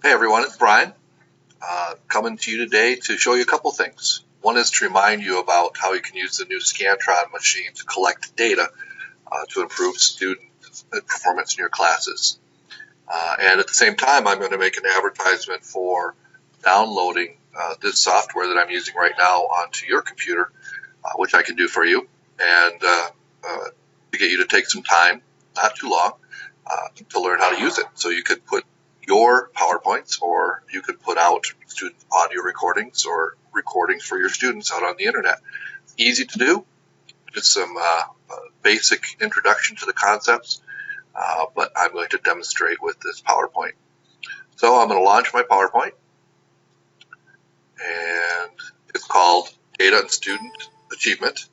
Hey everyone, it's Brian, coming to you today to show you a couple things. One is to remind you about how you can use the new Scantron machine to collect data to improve student performance in your classes. And at the same time, I'm going to make an advertisement for downloading this software that I'm using right now onto your computer, which I can do for you, and to get you to take some time, not too long, to learn how to use it. So you could put your PowerPoints, or you could put out student audio recordings or recordings for your students out on the internet. Easy to do, just some basic introduction to the concepts, but I'm going to demonstrate with this PowerPoint. So I'm going to launch my PowerPoint, and it's called Data and Student Achievement.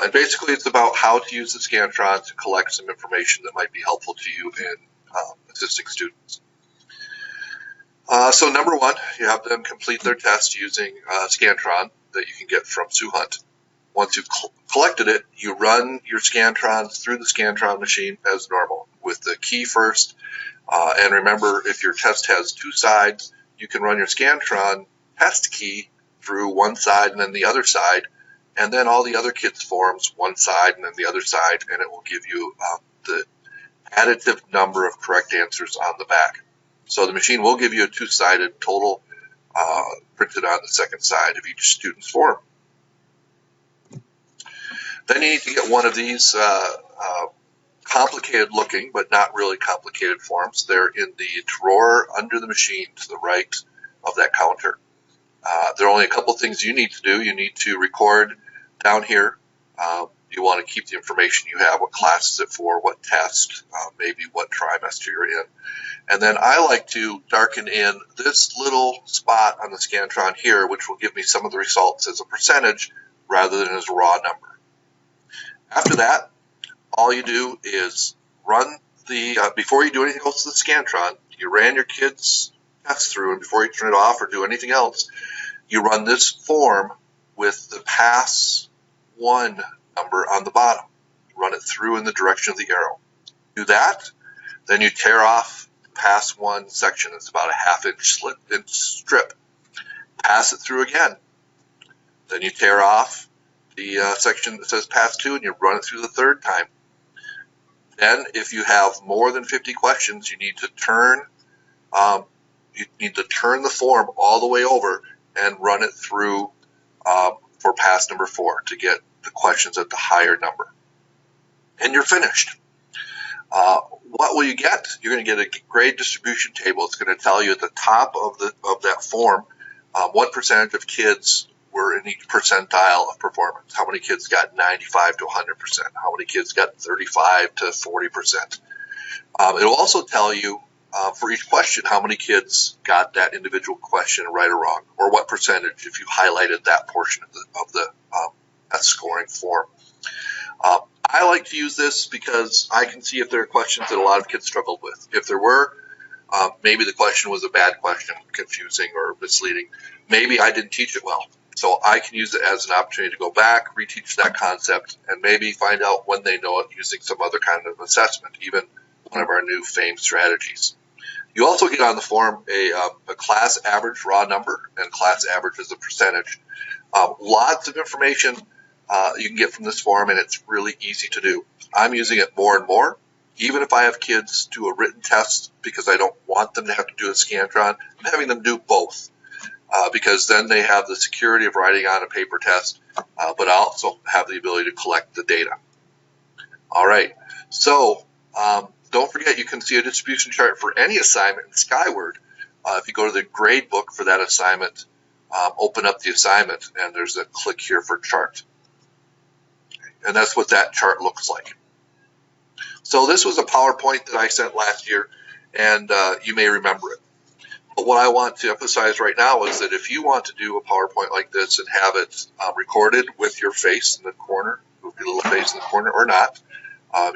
And basically it's about how to use the Scantron to collect some information that might be helpful to you in assisting students. So number one, you have them complete their test using Scantron that you can get from Sue Hunt. Once you've collected it, you run your Scantrons through the Scantron machine as normal with the key first. And remember, if your test has two sides, you can run your Scantron test key through one side and then the other side, and then all the other kids' forms one side and then the other side, and it will give you the additive number of correct answers on the back. So the machine will give you a two-sided total printed on the second side of each student's form. Then you need to get one of these complicated looking but not really complicated forms. They're in the drawer under the machine to the right of that counter. There are only a couple things you need to do. You need to record down here. You want to keep the information you have, what class is it for, what test, maybe what trimester you're in. And then I like to darken in this little spot on the Scantron here, which will give me some of the results as a percentage rather than as a raw number. After that, all you do is run the, before you do anything else to the Scantron, you ran your kids' test through, and before you turn it off or do anything else, you run this form with the pass 1 number on the bottom. Run it through in the direction of the arrow. Do that, then you tear off pass 1 section. It's about a half-inch strip. Pass it through again. Then you tear off the section that says pass 2, and you run it through the third time. Then, if you have more than 50 questions, you need to turn the form all the way over and run it through for pass number 4 to get the questions at the higher number. And you're finished. What will you get? You're going to get a grade distribution table. It's going to tell you at the top of that form what percentage of kids were in each percentile of performance. How many kids got 95 to 100%? How many kids got 35 to 40%? It will also tell you for each question how many kids got that individual question right or wrong, or what percentage if you highlighted that portion of the scoring form. I like to use this because I can see if there are questions that a lot of kids struggled with. If there were, maybe the question was a bad question, confusing or misleading. Maybe I didn't teach it well. So I can use it as an opportunity to go back, reteach that concept, and maybe find out when they know it using some other kind of assessment, even one of our new FAME strategies. You also get on the form a class average raw number and class average as a percentage. Lots of information you can get from this form, and it's really easy to do. I'm using it more and more. Even if I have kids do a written test because I don't want them to have to do a Scantron, I'm having them do both because then they have the security of writing on a paper test, but I also have the ability to collect the data. All right, so don't forget you can see a distribution chart for any assignment in Skyward. If you go to the grade book for that assignment, open up the assignment, and there's a click here for chart. And that's what that chart looks like. So this was a PowerPoint that I sent last year, and you may remember it. But what I want to emphasize right now is that if you want to do a PowerPoint like this and have it recorded with your face in the corner, with your little face in the corner or not,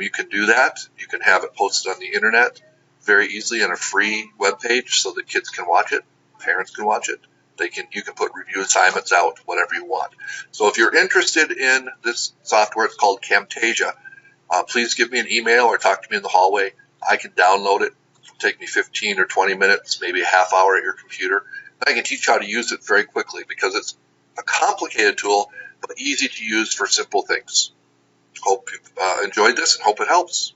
you can do that. You can have it posted on the internet very easily on a free web page so that kids can watch it, parents can watch it. You can put review assignments out, whatever you want. So if you're interested in this software, it's called Camtasia. Please give me an email or talk to me in the hallway. I can download it, It'll take me 15 or 20 minutes, maybe a half hour at your computer. And I can teach how to use it very quickly because it's a complicated tool, but easy to use for simple things. Hope you've enjoyed this and hope it helps.